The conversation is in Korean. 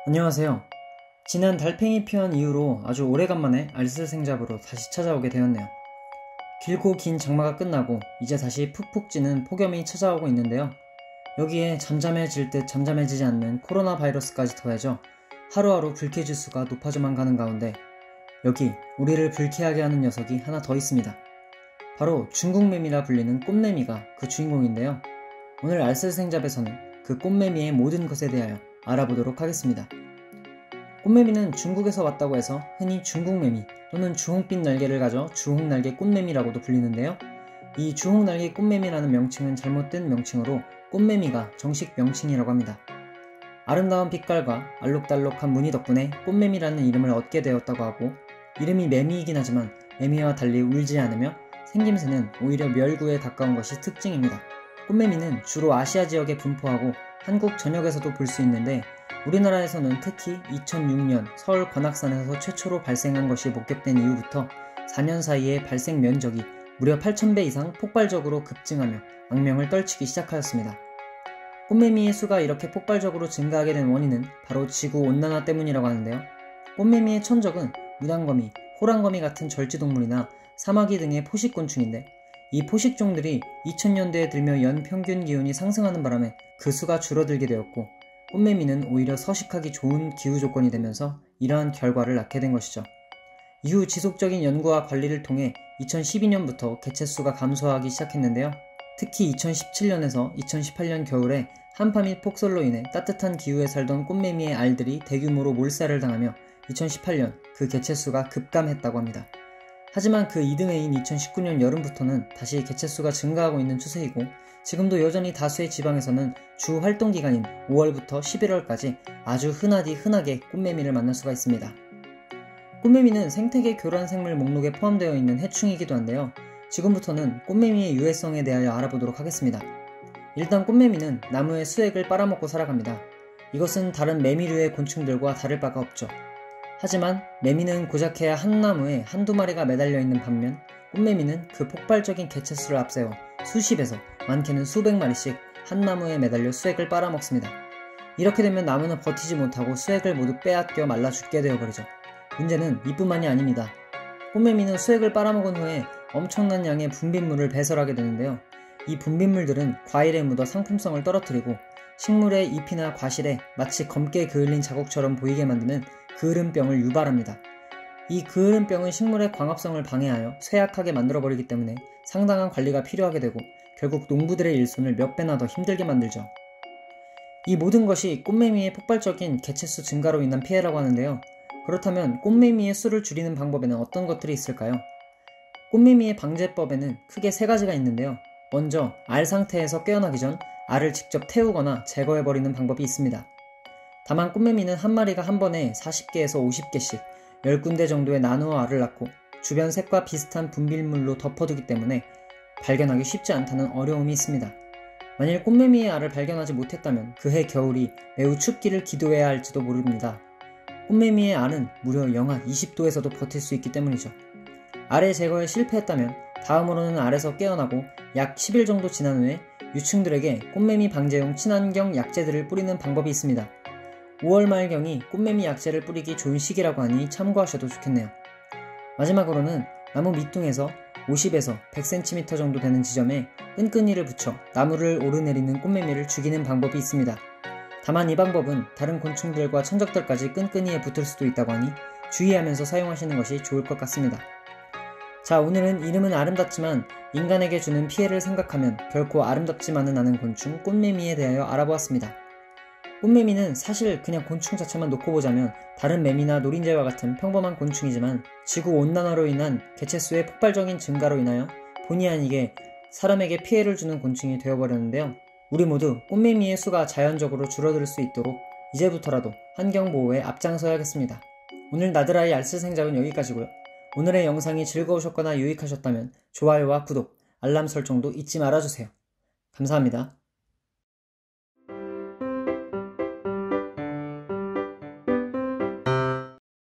안녕하세요. 지난 달팽이 피연 이후로 아주 오래간만에 알쓸생잡으로 다시 찾아오게 되었네요. 길고 긴 장마가 끝나고 이제 다시 푹푹 찌는 폭염이 찾아오고 있는데요. 여기에 잠잠해질 듯 잠잠해지지 않는 코로나 바이러스까지 더해져 하루하루 불쾌지수가 높아져만 가는 가운데 여기 우리를 불쾌하게 하는 녀석이 하나 더 있습니다. 바로 중국매미라 불리는 꽃매미가 그 주인공인데요. 오늘 알쓸생잡에서는 그 꽃매미의 모든 것에 대하여 알아보도록 하겠습니다. 꽃매미는 중국에서 왔다고 해서 흔히 중국매미 또는 주홍빛 날개를 가져 주홍날개 꽃매미라고도 불리는데요. 이 주홍날개 꽃매미라는 명칭은 잘못된 명칭으로 꽃매미가 정식 명칭이라고 합니다. 아름다운 빛깔과 알록달록한 무늬 덕분에 꽃매미라는 이름을 얻게 되었다고 하고, 이름이 매미이긴 하지만 매미와 달리 울지 않으며 생김새는 오히려 멸구에 가까운 것이 특징입니다. 꽃매미는 주로 아시아 지역에 분포하고 한국 전역에서도 볼 수 있는데, 우리나라에서는 특히 2006년 서울 관악산에서 최초로 발생한 것이 목격된 이후부터 4년 사이에 발생 면적이 무려 8,000배 이상 폭발적으로 급증하며 악명을 떨치기 시작하였습니다. 꽃매미의 수가 이렇게 폭발적으로 증가하게 된 원인은 바로 지구온난화 때문이라고 하는데요. 꽃매미의 천적은 무당거미, 호랑거미 같은 절지동물이나 사마귀 등의 포식곤충인데, 이 포식종들이 2000년대에 들며 연 평균 기온이 상승하는 바람에 그 수가 줄어들게 되었고, 꽃매미는 오히려 서식하기 좋은 기후 조건이 되면서 이러한 결과를 낳게 된 것이죠. 이후 지속적인 연구와 관리를 통해 2012년부터 개체수가 감소하기 시작했는데요. 특히 2017년에서 2018년 겨울에 한파 및 폭설로 인해 따뜻한 기후에 살던 꽃매미의 알들이 대규모로 몰살을 당하며 2018년 그 개체수가 급감했다고 합니다. 하지만 그 이듬해인 2019년 여름부터는 다시 개체수가 증가하고 있는 추세이고, 지금도 여전히 다수의 지방에서는 주 활동기간인 5월부터 11월까지 아주 흔하게 꽃매미를 만날 수가 있습니다. 꽃매미는 생태계 교란생물 목록에 포함되어 있는 해충이기도 한데요. 지금부터는 꽃매미의 유해성에 대하여 알아보도록 하겠습니다. 일단 꽃매미는 나무의 수액을 빨아먹고 살아갑니다. 이것은 다른 매미류의 곤충들과 다를 바가 없죠. 하지만 매미는 고작해야 한 나무에 한두 마리가 매달려 있는 반면, 꽃매미는 그 폭발적인 개체수를 앞세워 수십에서 많게는 수백 마리씩 한 나무에 매달려 수액을 빨아먹습니다. 이렇게 되면 나무는 버티지 못하고 수액을 모두 빼앗겨 말라 죽게 되어버리죠. 문제는 이뿐만이 아닙니다. 꽃매미는 수액을 빨아먹은 후에 엄청난 양의 분비물을 배설하게 되는데요. 이 분비물들은 과일에 묻어 상품성을 떨어뜨리고 식물의 잎이나 과실에 마치 검게 그을린 자국처럼 보이게 만드는 그을음병을 유발합니다. 이 그을음병은 식물의 광합성을 방해하여 쇠약하게 만들어버리기 때문에 상당한 관리가 필요하게 되고, 결국 농부들의 일손을 몇 배나 더 힘들게 만들죠. 이 모든 것이 꽃매미의 폭발적인 개체수 증가로 인한 피해라고 하는데요. 그렇다면 꽃매미의 수를 줄이는 방법에는 어떤 것들이 있을까요? 꽃매미의 방제법에는 크게 세 가지가 있는데요. 먼저 알 상태에서 깨어나기 전 알을 직접 태우거나 제거해버리는 방법이 있습니다. 다만 꽃매미는 한 마리가 한 번에 40개에서 50개씩 10군데 정도의 나누어 알을 낳고 주변 색과 비슷한 분비물로 덮어두기 때문에 발견하기 쉽지 않다는 어려움이 있습니다. 만일 꽃매미의 알을 발견하지 못했다면 그해 겨울이 매우 춥기를 기도해야 할지도 모릅니다. 꽃매미의 알은 무려 영하 20도에서도 버틸 수 있기 때문이죠. 알의 제거에 실패했다면 다음으로는 알에서 깨어나고 약 10일 정도 지난 후에 유충들에게 꽃매미 방제용 친환경 약재들을 뿌리는 방법이 있습니다. 5월 말경이 꽃매미 약재를 뿌리기 좋은 시기라고 하니 참고하셔도 좋겠네요. 마지막으로는 나무 밑둥에서 50에서 100cm 정도 되는 지점에 끈끈이를 붙여 나무를 오르내리는 꽃매미를 죽이는 방법이 있습니다. 다만 이 방법은 다른 곤충들과 천적들까지 끈끈이에 붙을 수도 있다고 하니 주의하면서 사용하시는 것이 좋을 것 같습니다. 자, 오늘은 이름은 아름답지만 인간에게 주는 피해를 생각하면 결코 아름답지만은 않은 곤충 꽃매미에 대하여 알아보았습니다. 꽃매미는 사실 그냥 곤충 자체만 놓고 보자면 다른 매미나 노린재와 같은 평범한 곤충이지만, 지구온난화로 인한 개체수의 폭발적인 증가로 인하여 본의 아니게 사람에게 피해를 주는 곤충이 되어버렸는데요. 우리 모두 꽃매미의 수가 자연적으로 줄어들 수 있도록 이제부터라도 환경보호에 앞장서야겠습니다. 오늘 나들아이 알쓸생잡은 여기까지고요. 오늘의 영상이 즐거우셨거나 유익하셨다면 좋아요와 구독, 알람 설정도 잊지 말아주세요. 감사합니다.